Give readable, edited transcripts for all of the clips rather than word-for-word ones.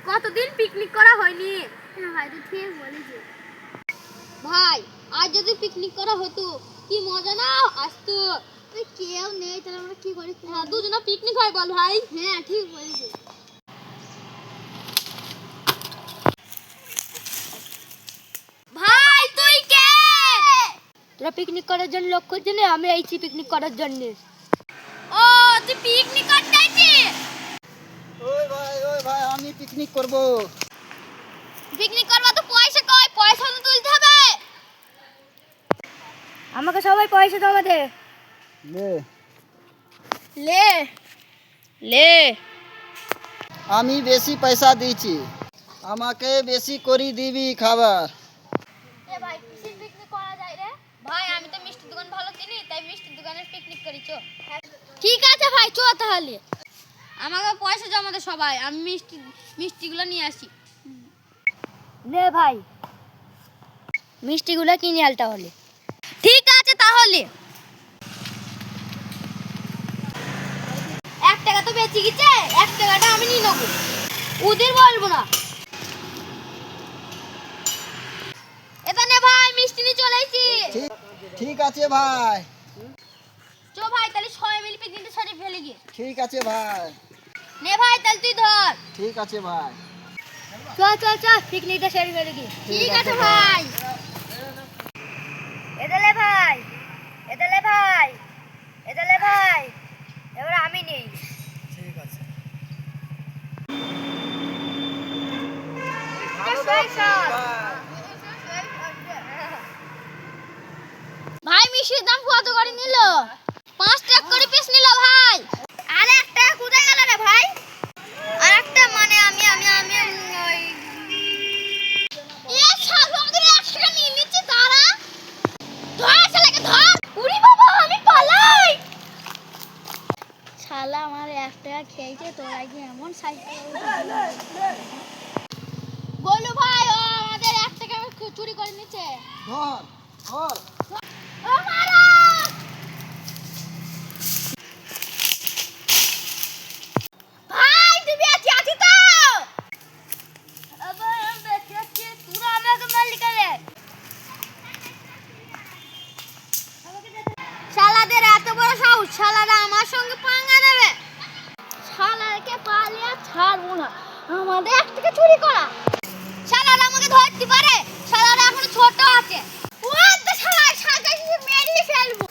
কতদিন পিকনিক করা হয়নি। হ্যাঁ ভাই, তুই ঠিক বলেছিস ভাই। আজ যদি পিকনিক করা হতো কি মজা না আসতো। তুই কেউ নেই, তাহলে আমরা কি করি? হ্যাঁ, দুজনা পিকনিক হয় বল ভাই। হ্যাঁ ঠিক বলেছিস ভাই। তুই কে? তোরা পিকনিক করার জন্য লোক খুঁজছিলি, আমি আইছি পিকনিক করার জন্য। ও, তুই পিকনিক করতে আইছিস? ওই ভাই আমি পিকনিক করব। পিকনিক করবা তো পয়সা কই? পয়সা তো তুলতে হবে। আমাকে সবাই পয়সা জমা দে। লে লে লে আমি বেশি পয়সা দিয়েছি, আমাকে বেশি করে দিবি খাবার। এ ভাই, কিসের পিকনিক করা যায় রে? ভাই আমি তো মিষ্টির দোকান ভালো চিনি, তাই মিষ্টির দোকানের পিকনিক করি চো। ঠিক আছে ভাই, চো তাহলে। আমাকে পয়সা জমা দে সবাই, আমি মিষ্টিগুলো নিয়ে আসি। নে ভাই, মিষ্টিগুলো কিনে আল তাহলে। ঠিক আছে তাহলে। 1 টাকা তো বেঁচে গেছে, 1 টাকাটা আমি নিয়ে নেবো, ওদের বলবো না। এটা নে ভাই, মিষ্টি নিয়ে চলে এসেছি। ঠিক আছে ভাই। চো ভাই, তাহলে সবাই মিলে পিকনিকটা সারি ফেলে গিয়ে। ঠিক আছে ভাই। নে ভাই, তাহলে তুই ধর। ঠিক আছে ভাই। চল চল চল, পিকনিকটা সেরে ফেলে কি। ঠিক আছে ভাই। এদালে ভাই, এদালে ভাই, এদালে ভাই, এবার আমি নেই। ঠিক আছে। ভাই মিষ্টির দাম কত করে নিল? 5 টাকা করে পিস নিল ভাই। আর 1 টাকা কোথায় গেল রে ভাই? আর একটা মানে আমি ওই এ শালা আমাদের 1 টাকা নিয়ে নিচ্ছে তারা। ধর শালাকে ধর। উরি বাবা, আমি পালাই। শালা আমার 1 টাকা খেয়েছে, তোরা কি এমন সাইকেল? বলু ভাই, ও আমাদের 1 টাকা চুরি করে নিচ্ছে। ধর ধর। ও মারা! ভাই তুমি আছি তো? আবার আমি বেঁচে আছি, তোরা আমাকে মারলি কেন? শালাদের এত বড় সাহস, শালারা আমার সঙ্গে পাঙ্গা নেবে। শালাকে পালিয়ে ছাড়বো না, আমাদের 1 টাকা চুরি করা। শালারা আমাকে ধরতে পারে? শালারা এখনো ছোট আছে। ও তো শালা শালাকে মেরে ফেলবো।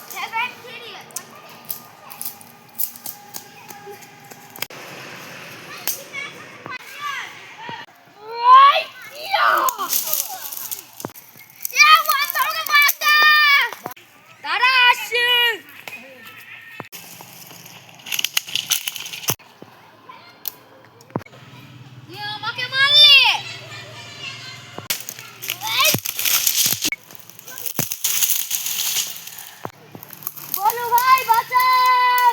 ওই ইয়া! এ বন্ধুকে বাদ দে! তারা আসছে। তুই আমাকে মারলি। এই! বলো ভাই, বাঁচাও।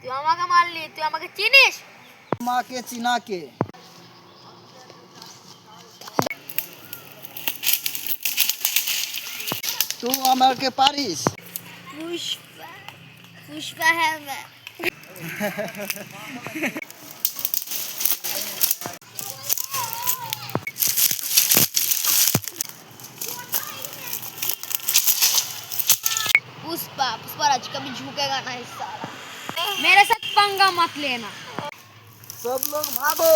তুই আমাকে মারলি, তুই আমাকে চিনিস? মাকে চিনাকে তুই আমাকে পারিস? পুষ্পা পুষ্পা হ্যাঁ। पुष्पा राज कभी झुकेगा नहीं साला। मेरे साथ पंगा मत लेना। सब लोग भागो।